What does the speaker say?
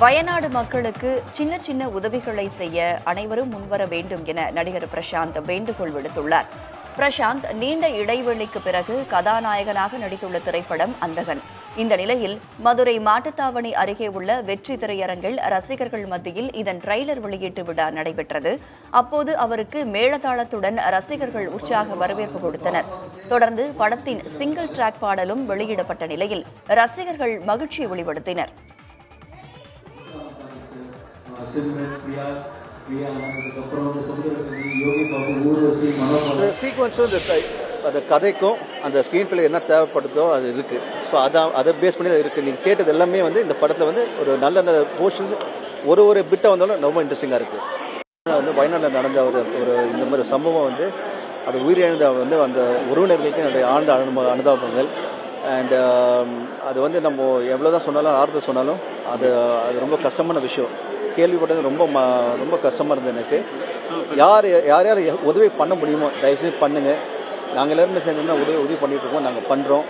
வயநாடு மக்களுக்கு சின்ன சின்ன உதவிகளை செய்ய அனைவரும் முன்வர வேண்டும் என நடிகர் பிரசாந்த் வேண்டுகோள் விடுத்துள்ளார். பிரசாந்த் நீண்ட இடைவெளிக்கு பிறகு கதாநாயகனாக நடித்துள்ள திரைப்படம் அந்தகன். இந்த நிலையில் மதுரை மாட்டுத்தாவணி அருகே உள்ள வெற்றி திரையரங்கில் ரசிகர்கள் மத்தியில் இதன் ட்ரெய்லர் வெளியீட்டு விழா நடைபெற்றது. அப்போது அவருக்கு மேளதாளத்துடன் ரசிகர்கள் உற்சாக வரவேற்பு கொடுத்தனர். தொடர்ந்து படத்தின் சிங்கிள் டிராக் பாடலும் வெளியிடப்பட்ட நிலையில் ரசிகர்கள் மகிழ்ச்சி வெளிப்படுத்தினர். அந்த கதைக்கும் அந்த ஸ்க்ரீன் பிளே என்ன தேவைப்படுதோ அது இருக்கு. ஸோ அதை பேஸ் பண்ணி தான் இருக்கு. நீங்கள் கேட்டது எல்லாமே இந்த படத்தில் ஒரு நல்ல நல்ல போர்ஷன்ஸ் ஒரு பிட்டை வந்தாலும் ரொம்ப இன்ட்ரெஸ்டிங்காக இருக்கு. வயநாட்டில் நடந்த ஒரு இந்த மாதிரி சம்பவம் அது உயிரிழந்த அந்த உறவினர்களுக்கு என்னுடைய ஆழ்ந்த அனுதாபங்கள். அண்ட் அது நம்ம எவ்வளோதான் சொன்னாலும் ஆறுதல் சொன்னாலும் அது ரொம்ப கஷ்டமான விஷயம். கேள்விப்பட்டது ரொம்ப கஷ்டமாக இருந்தது எனக்கு. யார் யார் உதவி பண்ண முடியுமோ தயவுசெய்து பண்ணுங்கள். நாங்கள் எல்லாருமே சேர்ந்தோம்னா உதவி பண்ணிகிட்டு இருக்கோம். நாங்கள் பண்ணுறோம்.